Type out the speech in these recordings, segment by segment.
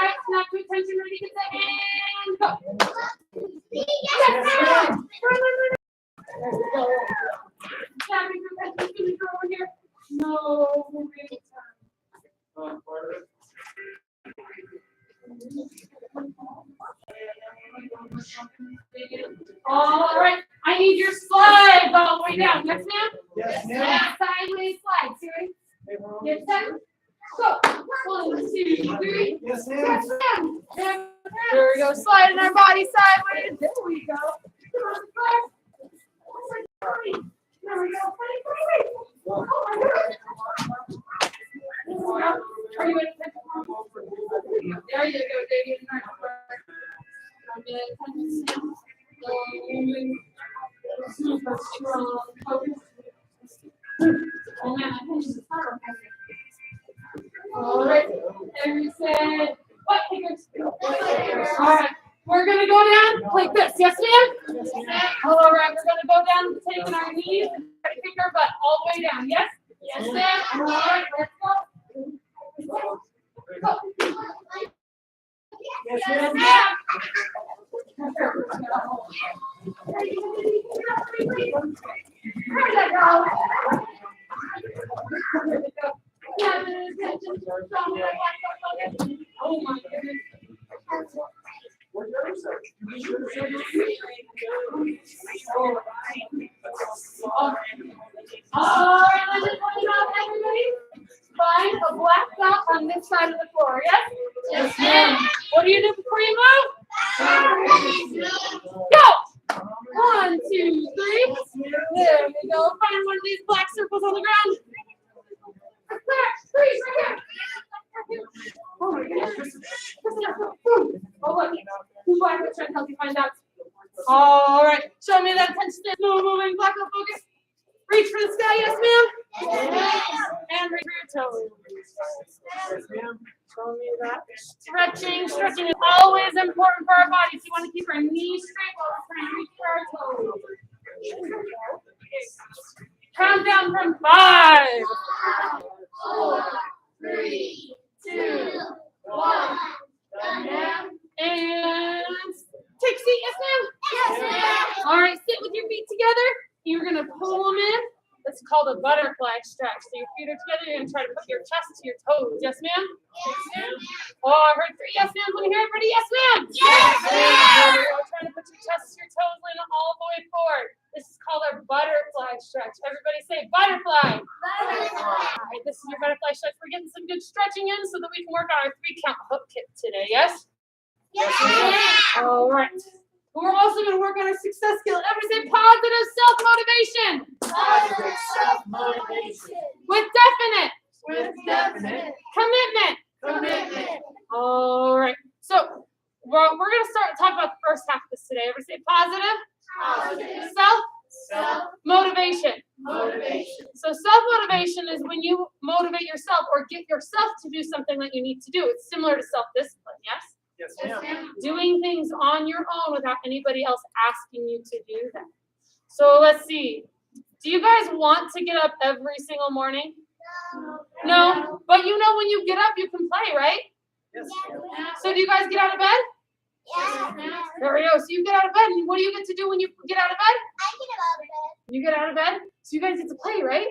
right, snap to attention, ready, get set, and go. Yes, ma'am. There we go. Snapping to attention, can you go over here? No, moving. All right, I need your slides all the way down. Yes, ma'am? Yes, ma'am. Sideways slides. Here. Get set. Go. 1, 2, 3. Yes, ma'am. Yes, ma'am. There we go. Sliding our body sideways. There we go. Come on, slide. There we go. Oh my God. Are you ready? There you go, David. Super strong. Oh man, I think it's hard. All right. And we said, what fingers? All right. We're going to go down like this. Yes, ma'am? Yes, ma'am. All right. We're going to go down, taking our knees and kick our butt all the way down. Yes? Yes, ma'am. All right. Let's go. Go. Yes, Yes, ma'am. ma'am. Where'd that go? Oh my goodness. All right, let's just point it out, everybody. Find a black dot on this side of the floor, yes? Yes, ma'am. What do you do before you move? Go! 1, 2, 3. There we go. Find one of these black circles on the ground. Freeze, right here. Oh my goodness. Oh, look. Two black books trying to help you find out. All right. Show me that attention. No moving. Black belt focus. Reach for the sky. Yes, ma'am. Yes. And reach for your toes. Yes, ma'am. Show me that. Stretching. Stretching is always important for our bodies. You want to keep our knees straight while we're trying to reach for our toes. Count down from 5. 4, 3, 2, 1. And take a seat, yes, ma'am? Yes, ma'am. All right, sit with your feet together. You're going to pull them in. It's called a butterfly stretch. So your feet are together. You're going to try to put your chest to your toes. Yes, ma'am? Yes, ma'am. Oh, I heard 3 yes, ma'am. Let me hear everybody. Yes, ma'am. Yes, ma'am. Try to put your chest to your toes, lean all the way forward. This is called our butterfly stretch. Everybody say butterfly. Butterfly. All right, this is your butterfly stretch. We're getting some good stretching in so that we can work on our 3-count hook kick today. Yes? Yes, ma'am. All right. We're also going to work on our success skill. Everybody say positive self-motivation. Positive self-motivation. With definite. With definite. Commitment. Commitment. All right. So we're going to start talking about the first half of this today. Everybody say positive. Positive. Self-motivation. Motivation. So self-motivation is when you motivate yourself or get yourself to do something that you need to do. It's similar to self-discipline, yes? Yes, Yes, ma'am. ma'am. Doing things on your own without anybody else asking you to do that. So let's see. Do you guys want to get up every single morning? No. But you know when you get up, you can play, right? Yes, ma'am. So do you guys get out of bed? Yes, ma'am. There we go. So you get out of bed. And what do you get to do when you get out of bed? I get out of bed. You get out of bed. So you guys get to play, right?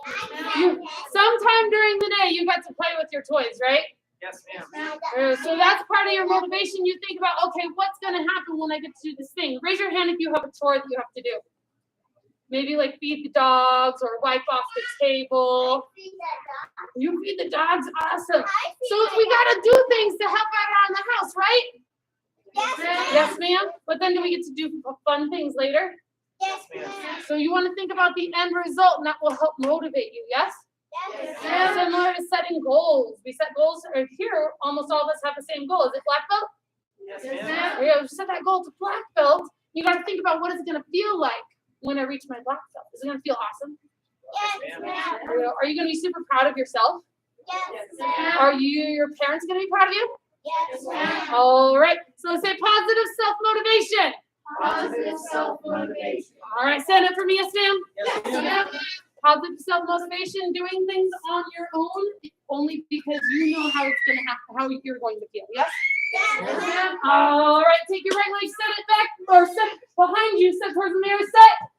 Yes, You, sometime during the day, you got to play with your toys, right? Yes, ma'am. So that's part of your motivation. You think about, okay, what's going to happen when I get to do this thing? Raise your hand if you have a chore that you have to do. Maybe like feed the dogs or wipe off the table. You feed the dogs, awesome. So we got to do things to help out around the house, right? Yes, ma'am. Yes, ma'am. But then do we get to do fun things later? Yes, ma'am. So you want to think about the end result, and that will help motivate you, yes? Yes, And ma'am. similar to setting goals. We set goals here. Almost all of us have the same goal. Is it black belt? Yes, Yes, ma'am. ma'am. Yeah, we set that goal to black belt. You got to think about what it's going to feel like when I reach my black belt. Is it going to feel awesome? Yes, ma'am. Are you going to be super proud of yourself? Yes, ma'am. Are your parents going to be proud of you? Yes, ma'am. All right. So say positive self-motivation. Positive self-motivation. All right. Stand up for me, yes, ma'am. Yes, Yes, ma'am. ma'am. Positive self-motivation, doing things on your own, only because you know how it's gonna happen, how you're going to feel. Yes? Yes. All right, take your right leg, set it back, or set it behind you, set towards the mirror, set.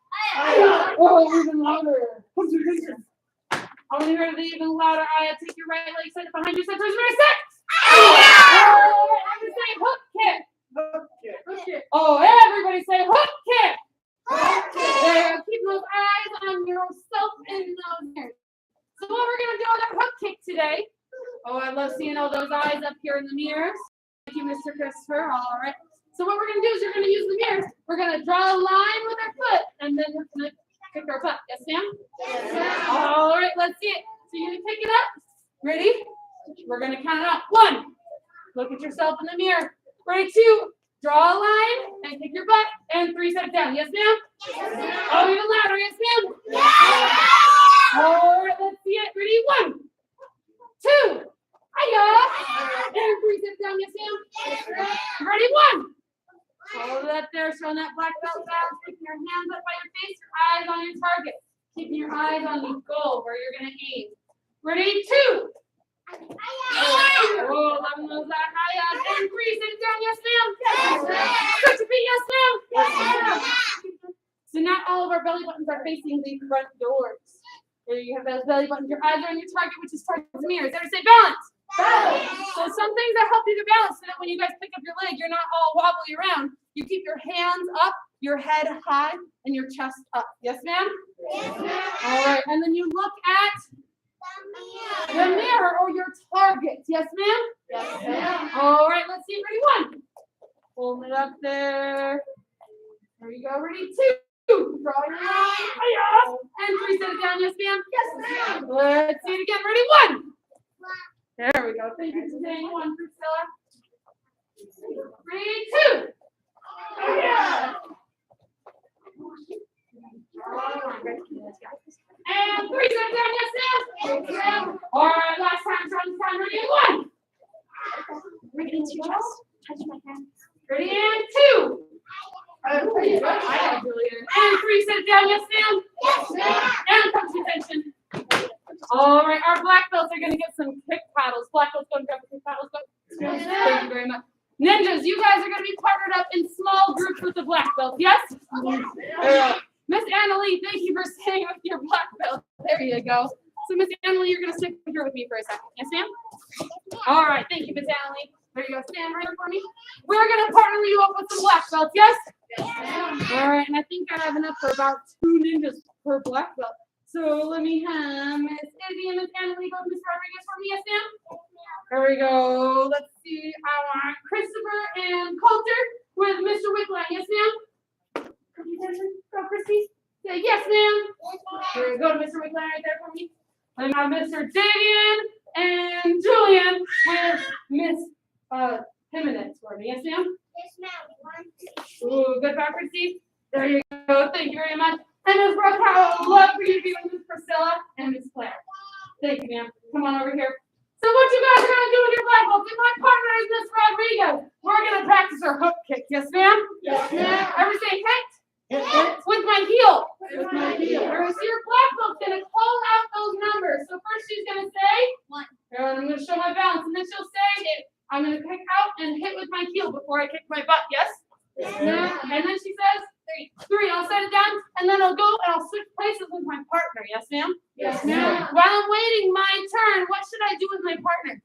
Oh, even louder. I want to hear it even louder. Aya, take your right leg, set it behind you, set towards the mirror, set. Oh, I'm gonna say hook kick. Hook kick. Oh, everybody say hook kick. Okay. There, keep those eyes on yourself in those mirrors. So what we're gonna do with our hook kick today? Oh, I love seeing all those eyes up here in the mirrors. Thank you, Mr. Christopher. All right. So what we're gonna do is you're gonna use the mirrors. We're gonna draw a line with our foot, and then we're gonna kick our butt. Yes, ma'am? Yes, ma'am. All right, let's see it. So you're gonna pick it up. Ready? We're gonna count it up. 1. Look at yourself in the mirror. Ready? 2. Draw a line and kick your butt. And 3, set it down. Yes, ma'am? Yes, ma'am. Oh, even louder. Yes, ma'am? Yes. All right, let's see it. Ready? 1, 2. Hiya. And 3, set it down. Yes, ma'am? Yes, ma'am. Ready? 1. Hold it up there, showing that black belt down. Keeping your hands up by your face, your eyes on your target. Keeping your eyes on the goal where you're gonna aim. Ready? 2. Oh, loving those that high up. And 3, sit down, yes ma'am. Yes, ma'am. Switch your feet, yes ma'am. Yes, ma'am. So not all of our belly buttons are facing the front doors. There you have those belly buttons. Your eyes are on your target, which is towards the mirror. Everybody say balance. So some things that help you to balance so that when you guys pick up your leg, you're not all wobbly around. You keep your hands up, your head high, and your chest up. Yes, ma'am? Yes, ma'am. All right, and then you look at the mirror or your target. Yes, ma'am? Yes, ma'am. All right, let's see. Ready? 1. Hold it up there. There you go. Ready? 2. Draw your line. Hiya. And 3, set it down. Yes, ma'am? Yes, ma'am. Let's see it again. Ready? 1. There we go. Thank you for saying 1, Priscilla. 3, 2. Hiya. And 3, set it down. Yes, ma'am? Yes, ma'am. All right, last time. Try this time. Ready? 1. Reach into your chest. Touch my hand. Ready? And 2. Pretty good. I Julian. And 3, set it down. Yes, ma'am? Yes, ma'am. And come to attention. All right, our black belts are going to get some kick paddles. Black belts, go and grab the kick paddles. Go. Thank you very much. Ninjas, you guys are going to be partnered up in small groups with the black belt. Yes? Miss Annalie, thank you for staying with your black belt. There you go. So Miss Annalie, you're going to stick here with me for a second. Yes, ma'am? All right, thank you, Miss Annalie. There you go. Stand right for me. We're going to partner you up with some black belts. Yes? All right, and I think I have enough for about 2 ninjas per black belt. So let me have Miss Izzy and Miss Annalie go to Miss Rodriguez for me. Yes, ma'am? There we go. Let's see. I want Christopher and Coulter with Mr. Wickline. Yes, ma'am? Go, Christy. Say yes, ma'am. There you go to Mr. Wickline right there for me. And now Mr. Davian and Julian with Miss Jimenez for me. Yes, ma'am? Yes, ma'am. Ooh, good job, Christy. There you go. Thank you very much. And Ms. Brooke, I would love for you to be with Miss Priscilla and Miss Claire. Thank you, ma'am. Come on over here. So what you guys are going to do with your black belts? My partner is Miss Rodriguez. We're going to practice our hook kick. Yes, ma'am? Yes, ma'am. Everybody say hit. Hit. With my heel. With my heel. All right, so your black belt's going to call out those numbers. So first she's going to say 1. And I'm going to show my balance. And then she'll say it. I'm going to kick out and hit with my heel before I kick my butt. Yes? Yes, Yeah. And then she says 3. I'll set it down, and then I'll go and I'll switch places with my partner. Yes, ma'am? Yes, ma'am. While I'm waiting my turn, what should I do with my partner?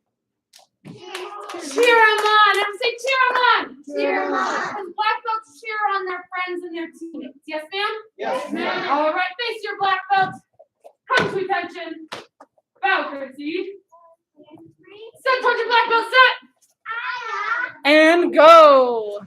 Cheer them on. Everyone say cheer them on. Cheer 'em on. Because black belts cheer on their friends and their teammates. Yes, ma'am? Yes, ma'am. All right, face your black belt. Come to attention. Bow, Chrissy. Set towards your black belt. Set. And go.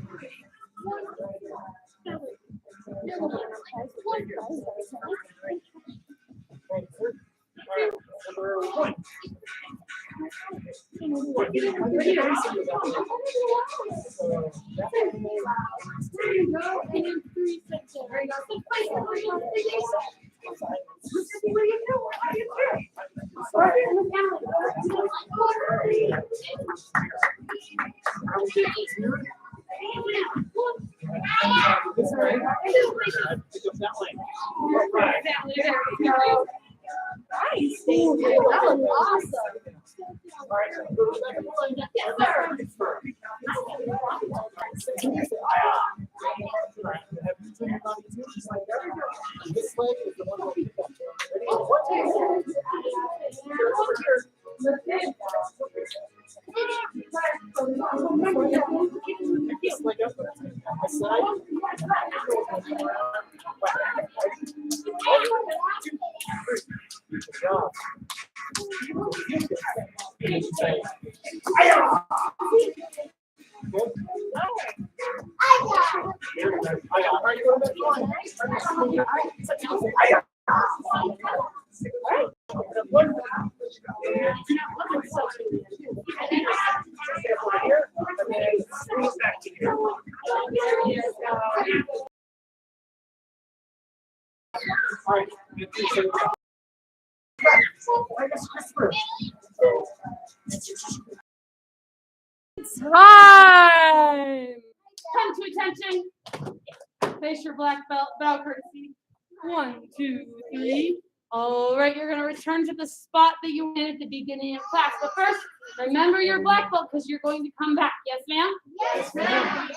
right. Pick up that leg. Right. There we go. Nice. Thank you. That was awesome. All right. Yes, sir. This leg is the one we'll pick up. Ready? This leg up on this side. Good job. Good. Time. Come to attention. Face your black belt, bow courtesy. 1, 2, 3. All right, you're going to return to the spot that you were in at the beginning of class. But first, remember your black belt because you're going to come back. Yes, ma'am? Yes, ma'am.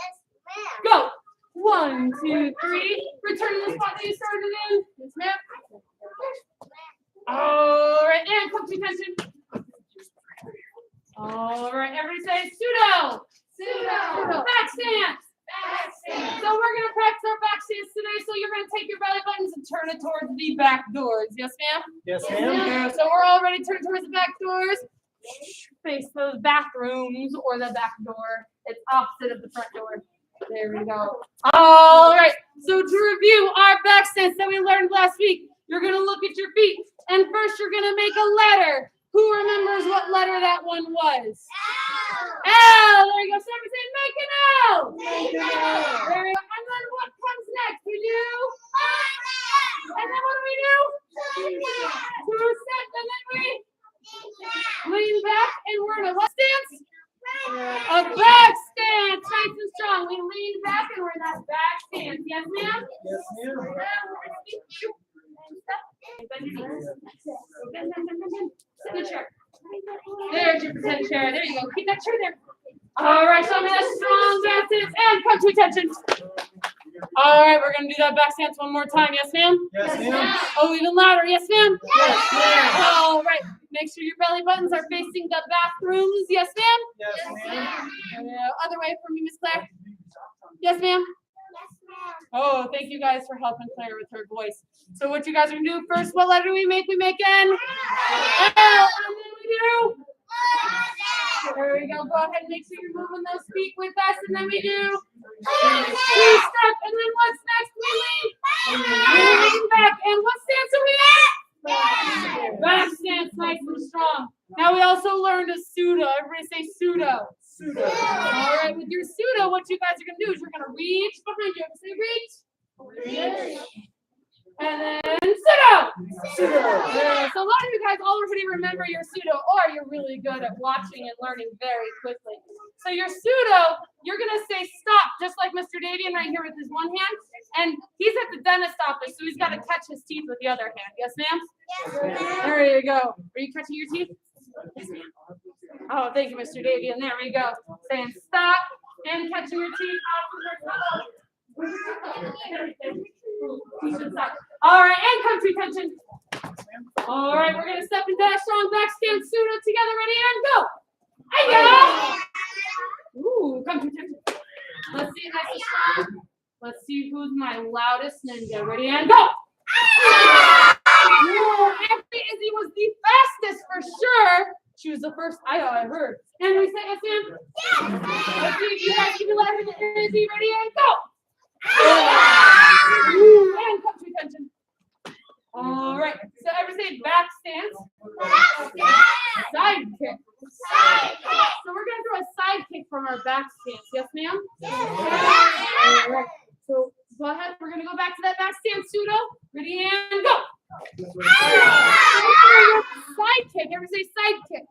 Go. 1, 2, 3. Return to the spot that you started in. Yes, ma'am? All right, and come to attention. All right, everybody say pseudo. Pseudo. Back stance. So we're going to practice our back stance today. So you're going to take your belly buttons and turn it towards the back doors. Yes, ma'am? Yes, ma'am. So we're already turned towards the back doors. Face those bathrooms or the back door. It's opposite of the front door. There we go. All right. So to review our back stance that we learned last week, you're going to look at your feet. And first you're going to make a letter. Who remembers what letter that one was? L. There you go. So everybody say make an L. There we go. And then what comes next? We do? And then what do? Two steps. And then we lean back and we're in a what stance? A back stance. Nice and strong. We lean back and we're in that back stance. Yes, ma'am? Yes, ma'am. Signature. There's your pretend chair. There you go. Keep that chair there. All right, show me that strong back stance and come to attention. All right, we're going to do that back stance one more time. Yes, ma'am? Yes, ma'am. Oh, even louder. Yes, ma'am? Yes, ma'am. All right. Make sure your belly buttons are facing the bathrooms. Yes, ma'am? Yes, ma'am. Other way from you, Miss Claire. Yes, ma'am? Oh, thank you guys for helping Claire with her voice. So what you guys are going to do first, what letter do we make? We make N. L. And then we do? There we go. Go ahead and make sure you're moving those feet with us. And then we do? Three step. And then what's next? We lean. We lean back. And what stance are we at? Back stance, nice and strong. Now we also learned a pseudo. Everybody say pseudo. Pseudo. All right, with your pseudo, what you guys are going to do is you're going to reach behind you. Say reach. Reach. And then pseudo. Pseudo. So a lot of you guys already remember your pseudo, or you're really good at watching and learning very quickly. So your pseudo, you're going to say stop, just like Mr. Davian right here with his one hand. And he's at the dentist office, so he's got to catch his teeth with the other hand. Yes, ma'am? There you go. Are you catching your teeth? Yes, ma'am. Oh, thank you, Mr. Davian. There we go. Saying stop and catching your teeth off of your toe. All right, and come to attention. All right, we're going to step into that strong back stance pseudo together. Ready, and go. Hi, go. Ooh, come to attention. Let's see if that's strong. Let's see who's my loudest ninja. Ready, and go. Ooh, actually, Izzy was the fastest for sure. She was the first I heard. And we say yes, ma'am? Yes. Let's see if you guys can be louder than Izzy. Ready, and go. Ooh, and come to attention. All right. So everybody say back stance. Side kick. So we're going to do a side kick from our back stance. Yes, ma'am? All right. So go ahead. We're going to go back to that back stance pseudo. Ready, and go. Side kick. Everybody say side kick.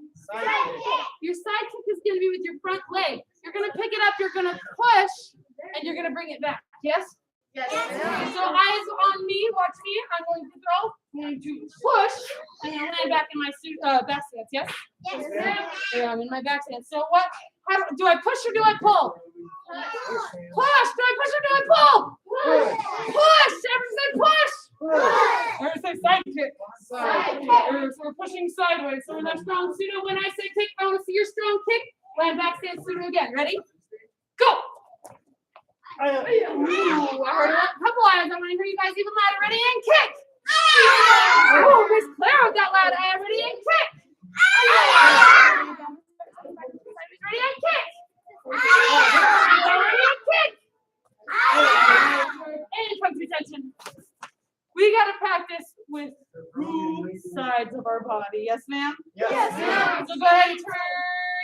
Your side kick is going to be with your front leg. You're going to pick it up. You're going to push, and you're going to bring it back. Yes? Yes. So eyes on me, watch me. I'm going to throw. I'm going to push and then land back in my back stance. Yes? Yes. Yeah, I'm in my back stance. So what? Do I push or do I pull? Push. Do I push or do I pull? Push. Everyone say push. Everyone say side kick. So we're pushing sideways. So in that strong pseudo, when I say kick, I want to see your strong kick. Land back stance pseudo again. Ready? Go. Ooh, I heard a couple eyes. I want to hear you guys even louder. Ready and kick. Oh, Miss Claire with that loud eye. Ready and kick. Ready and kick. Ready and kick. And come to attention. We got to practice with both sides of our body. Yes, ma'am? Yes, ma'am. So go ahead and turn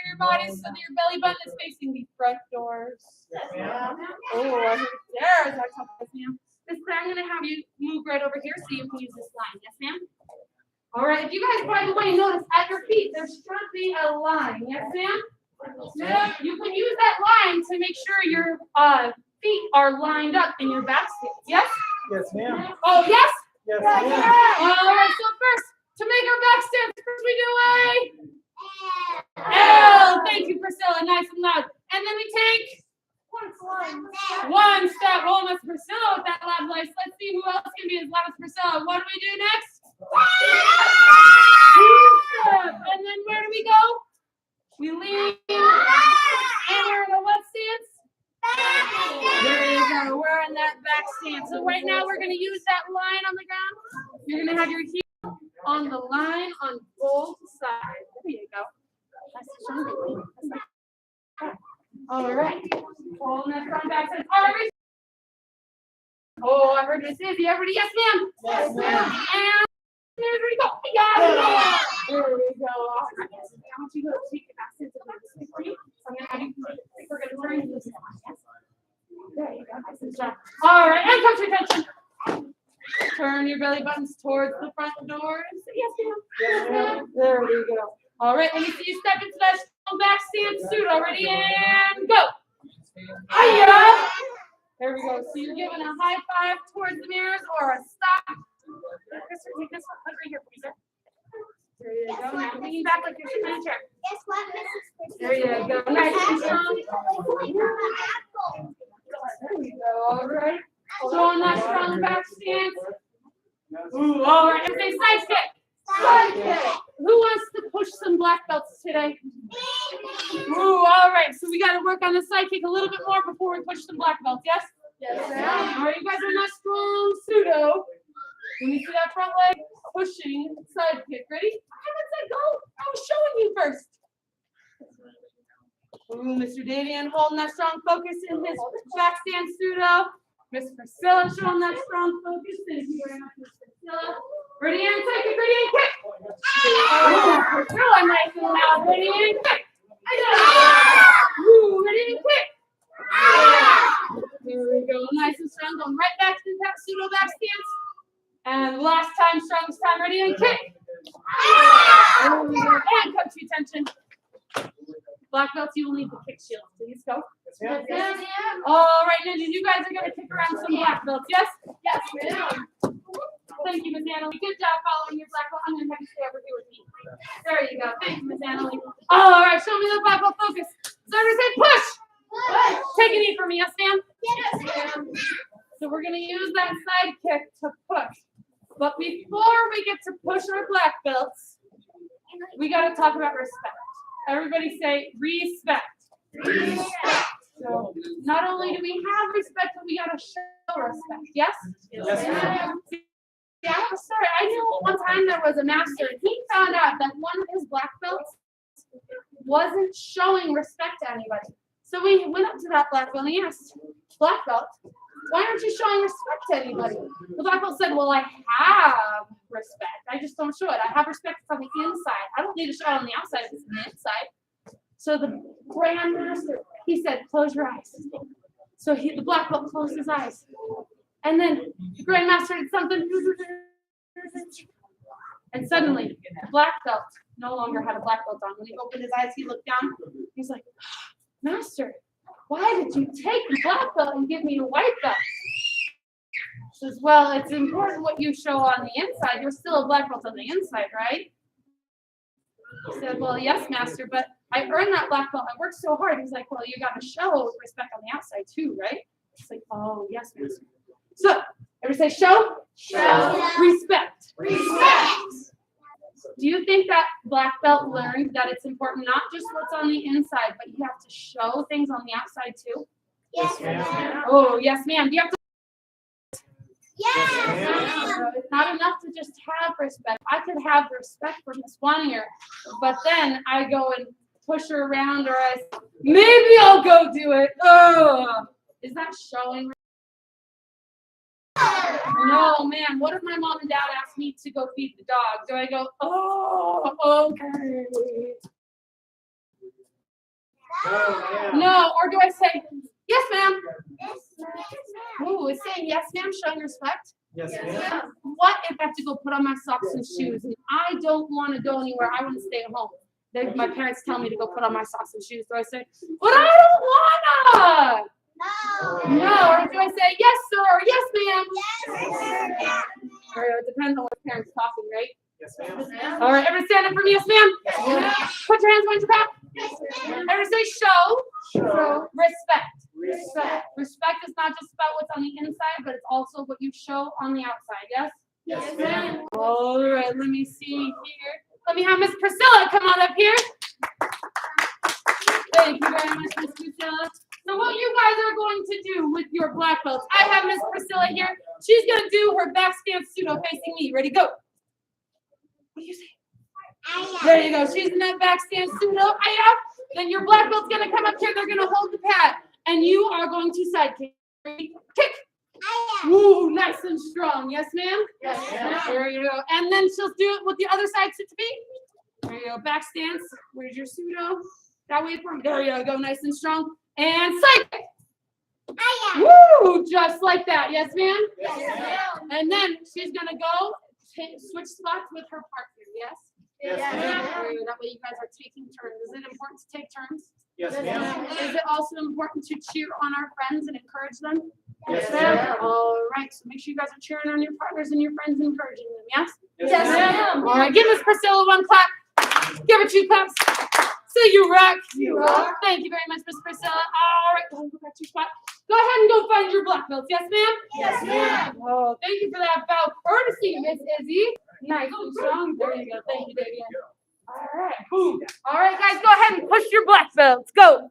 your body so that your belly button is facing the front doors. Yes, ma'am. Oh, I heard there's our top, yes, ma'am. Miss Claire, I'm going to have you move right over here so you can use this line. Yes, ma'am? All right. If you guys, by the way, notice at your feet, there should be a line. Yes, ma'am? You can use that line to make sure your feet are lined up in your back stance. Yes? Yes, ma'am. Oh, yes? Yes, All ma'am. right. So first, to make our back stance, first we do a L. Thank you, Priscilla. Nice and loud. And then we take one step. Oh, Miss Priscilla with that loud voice. Let's see who else can be as loud as Priscilla. What do we do next? Two step. And then where do we go? We lean. And we're in a what stance? There you go. We're in that back stance. So right now we're going to use that line on the ground. You're going to have your heel on the line on both sides. There you go. All right. Holding that front back stance. All right. Oh, I heard Miss Izzy. Everybody, yes, ma'am. Yes, ma'am. And there we go. Yeah. There we go. All right. I want you to take your back stance and stick for you. So I'm going to have you. We're going to turn this down. Yes. There you go. Nice and strong. All right. And come to attention. Turn your belly buttons towards the front doors. Yes, ma'am. Yes, ma'am. There we go. All right. Let me see you step into that strong back stance suit already. And go. Hiya. There we go. So you're giving a high five towards the mirrors or a stop. Christopher, take this one. Put it right here, please, sir. There you go. Now lean back like you're sitting in a chair. Guess what, Mrs. There you go. Nice and strong. There we go. All right. So on that strong back stance. Ooh, all right. And say side kick. Side kick. Who wants to push some black belts today? Ooh, all right. So we got to work on the side kick a little bit more before we push some black belts. Yes? Yes, All right. You guys are in that strong pseudo. When you see that front leg pushing side kick. Ready? I haven't said go. I was showing you first. Ooh, Mr. Davian holding that strong focus in his back stance pseudo. Miss Priscilla showing that strong focus. Thank you very much, Miss Priscilla. Ready and take it, ready and kick. Ooh, Priscilla, nice and loud. Ready and kick. Ooh, ready and kick. There we go. Nice and strong. Going right back to that pseudo back stance. And last time, strongest time. Ready and kick. And come to attention. Black belts, you will need the kick shield. Please go. Yes, ma'am. All right, ninjas, you guys are going to kick around some black belts, yes? Yes, ma'am. Thank you, Miss Annalie. Good job following your black belt. I'm going to have you stay over here with me. There you go. Thank you, Miss Annalie. All right, show me the black belt focus. So I'm going to say push. Push. Take a knee for me, yes, ma'am? Yes, ma'am. So we're going to use that side kick to push. But before we get to push our black belts, we got to talk about respect. Everybody say respect. Respect. So not only do we have respect, but we gotta show respect. Yes? Yes, ma'am. Yeah, I have a story. I knew one time there was a master, and he found out that one of his black belts wasn't showing respect to anybody. So we went up to that black belt and he asked, black belt, why aren't you showing respect to anybody? The black belt said, well, I have respect. I just don't show it. I have respect from the inside. I don't need to show it on the outside if it's on the inside. So the grand master, he said, close your eyes. So the black belt closed his eyes. And then the grand master did something. And suddenly, the black belt no longer had a black belt on. When he opened his eyes, he looked down. He's like, Master, why did you take the black belt and give me a white belt? Says, well, it's important what you show on the inside. You're still a black belt on the inside, right? He said, well, yes, master, but I earned that black belt. I worked so hard. He's like, well, you got to show respect on the outside too, right? It's like, oh, yes, master. So, everybody say show? Show. Respect. Respect. Do you think that black belt learned that it's important not just what's on the inside, but you have to show things on the outside too? Yes, ma'am. Oh, yes, ma'am. Do you have to? Yes. It's not enough to just have respect. I could have respect for Miss Wanier, but then I go and push her around, or I say, maybe I'll go do it. Ugh. Is that showing? No, man. What if my mom and dad ask me to go feed the dog? Do I go, oh, okay? No, or do I say, yes, ma'am? Ooh, is saying yes, ma'am showing respect? Yes, ma'am. What if I have to go put on my socks and shoes and I don't want to go anywhere? I want to stay at home. Then my parents tell me to go put on my socks and shoes. Do I say, but I don't wanna? No. No, or do I say, yes, sir, or yes, ma'am? Yes. Or it depends on what parents talking, right? Yes, ma'am. All right, everybody stand up for me, yes, ma'am? Put your hands behind your back. Everybody say show. Show. Respect. Respect. Respect is not just about what's on the inside, but it's also what you show on the outside, yes? Yes, ma'am. All right, let me see here. Let me have Miss Priscilla come on up here. Thank you very much, Miss Priscilla. So what you guys are going to do with your black belts, I have Miss Priscilla here. She's going to do her back stance pseudo facing me. Ready, go. What do you say? There you go. She's in that back stance pseudo. Then your black belt's going to come up here. They're going to hold the pad. And you are going to side kick. Ready? Kick. Woo, nice and strong. Yes, ma'am? Yes, ma'am. There you go. And then she'll do it with the other side sit to be. There you go. Back stance. Where's your pseudo? That way for me. There you go. Nice and strong. And side kick. Woo! Just like that. Yes, ma'am? Yes, ma'am. And then she's going to go switch spots with her partner. Yes? Yes, There ma'am. you go. That way you guys are taking turns. Is it important to take turns? Yes, ma'am. Is it also important to cheer on our friends and encourage them? Yes, ma'am. ma'am. All right. So make sure you guys are cheering on your partners and your friends and encouraging them. Yes? Yes, ma'am. All right. Give Miss Priscilla one clap. Give her 2 claps. Say you rock. You rock. Thank you very much, Miss Priscilla. All right. Go ahead and go back to your spot. Go ahead and go find your black belts. Yes, ma'am? Yes, ma'am. Oh, thank you for that bow courtesy, Miss Izzy. Nice and strong. There you go. Thank you, Davian. All right. Boom. All right, guys, go ahead and push your black belts. Go.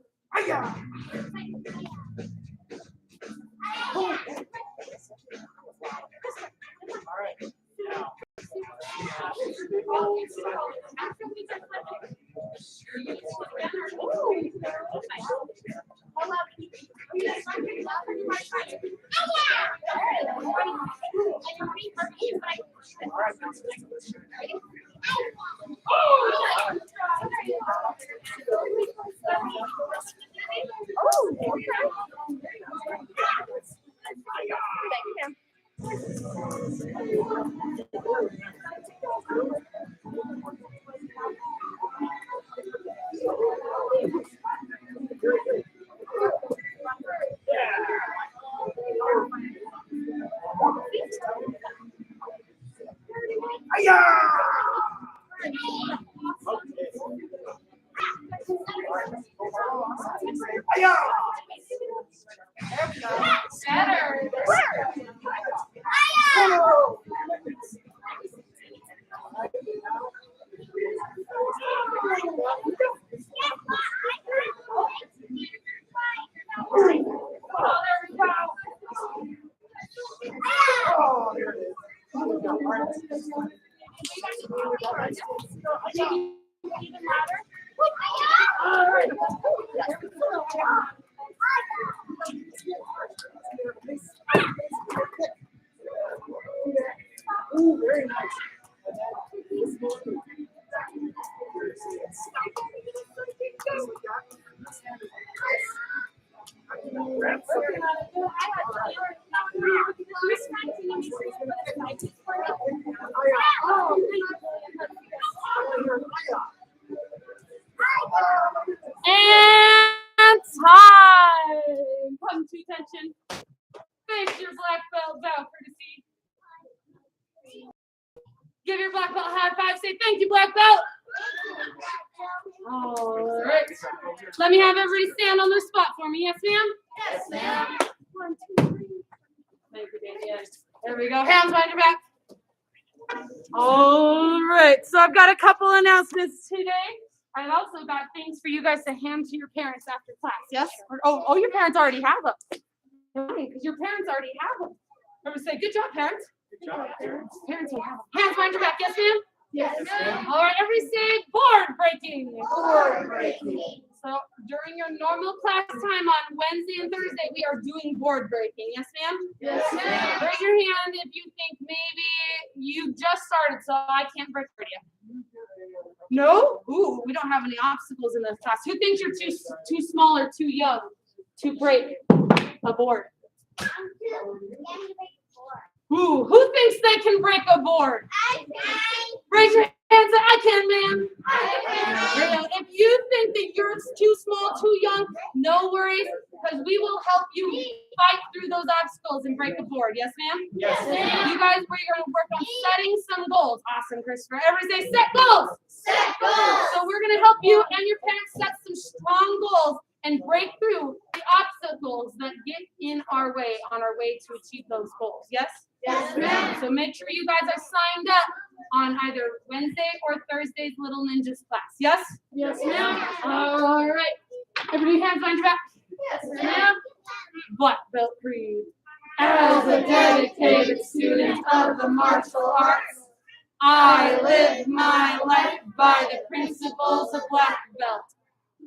Better. Ooh, very nice. And time. Come to attention. Face your black belt bow courtesy your black belt high five. Say thank you, black belt. All right. Let me have everybody stand on their spot for me. Yes, ma'am? Yes, ma'am. 1, 2, 3. Thank you, David. There we go. Hands behind your back. All right. So I've got a couple announcements today. I've also got things for you guys to hand to your parents after class. Yes? Oh, your parents already have them. Because your parents already have them. Everybody say, good job, parents. Good job, parents. Parents will have them. Hands behind your back. Yes, ma'am? Yes, ma'am. All right. Everybody say board breaking. Board breaking. So during your normal class time on Wednesday and Thursday, we are doing board breaking. Yes, ma'am? Yes, ma'am. Raise your hand if you think maybe you just started, so I can't break for you. No? Ooh, we don't have any obstacles in this class. Who thinks you're too small or too young to break a board? Ooh, who thinks they can break a board? Raise your hands. I can, ma'am. If you think that you're too small, too young, no worries, because we will help you fight through those obstacles and break the board. Yes, ma'am? Yes, ma'am. You guys, we're going to work on setting some goals. Awesome, Christopher. Everybody say set goals. Set goals. So we're going to help you and your parents set some strong goals and break through the obstacles that get in our way on our way to achieve those goals. Yes? Yes, ma'am. So make sure you guys are signed up on either Wednesday or Thursday's Little Ninjas class. Yes? Yes, ma'am. All right. Everybody hands on your back. Yes, Ma'am. Black belt creed. As a dedicated student of the martial arts, I live my life by the principles of black belt.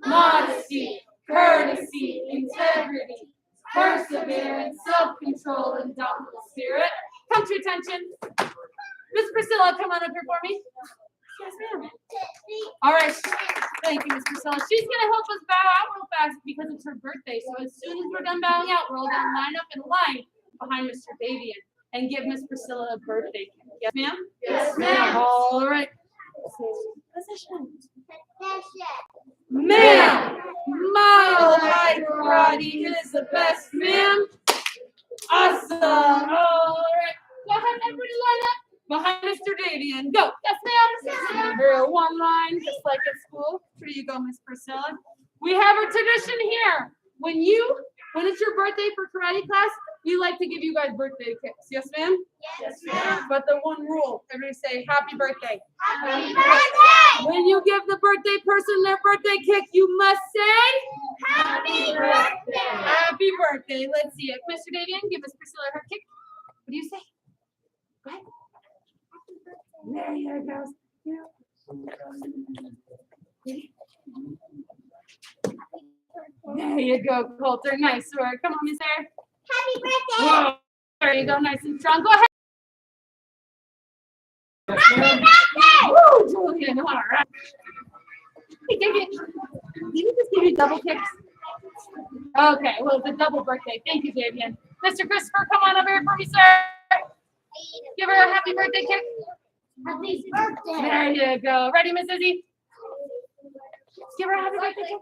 Modesty, courtesy, integrity, perseverance, self-control, and doubtful spirit. Come to attention. Miss Priscilla, come on up here for me. Yes, ma'am. All right. Thank you, Miss Priscilla. She's going to help us bow out real fast because it's her birthday. So as soon as we're done bowing out, we're all going to line up in a line behind Mr. Davian and give Miss Priscilla a birthday cake. Yes, ma'am? Yes, ma'am. All right. Position. Ma'am, my life karate is the best, ma'am. Awesome. All right. Go ahead, everybody line up behind Mr. Davian. Go. Yes, ma'am. Yes, ma'am. We're one line, just like at school. Here you go, Miss Priscilla. We have a tradition here. When it's your birthday for karate class, we like to give you guys birthday kicks. Yes, ma'am? Yes, ma'am. But the one rule, everybody say happy birthday. Happy birthday! When you give the birthday person their birthday kick, you must say Happy birthday! happy birthday. Let's see it. Mr. Davian, give Miss Priscilla her kick. What do you say? Go ahead. There you go. There you go, Coulter. Nice work. Come on, Miss Air. Happy birthday! Whoa. There you go, nice and strong. Go ahead. Happy birthday! Woo, Julian. All right. Hey, did you just give you double kicks? Okay, well, it's a double birthday. Thank you, Davian. Mr. Christopher, come on over here for me, sir. Give her a happy birthday kick. Happy birthday! There you go. Ready, Miss Izzy? Give her a happy birthday kick.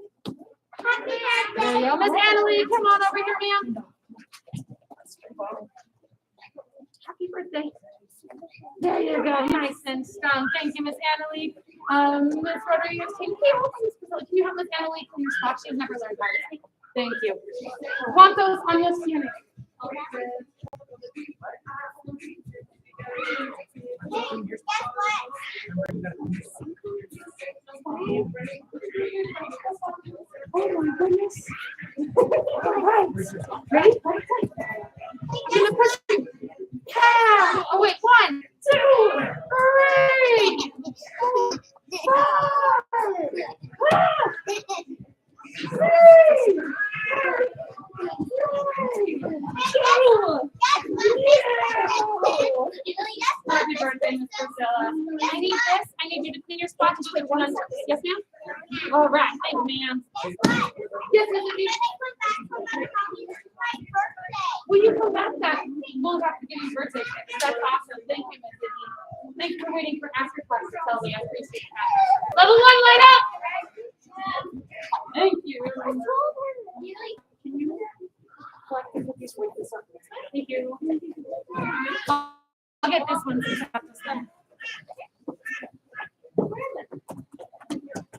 Happy There you birthday! go. Miss Annalie, come on over here, ma'am. Happy birthday. There you go. Nice and strong. Thank you, Miss Annalie. Miss Rodriguez, can you help Miss Annalie clean your spot? She's never learned how to speak. Thank you. Want those on your skin? Guess what? Oh my goodness. All right. Ready? I'm gonna push you. Yeah. Oh wait, 1, 2, 3, 4, 5, 2. Happy birthday, Miss Priscilla. I need this. I need you to clean your spot to put one on top. Yes, ma'am? All right. Thank you, ma'am. Yes, Miss Izzy. Will you come back then? We'll have to give you birthday kicks. That's awesome. Thank you, Miss Izzy. Thank you for waiting for after class to tell me. I appreciate that. Level 1, light up. Thank you. Can you collect the cookies with this up? Thank you. I'll get this one since I have to send.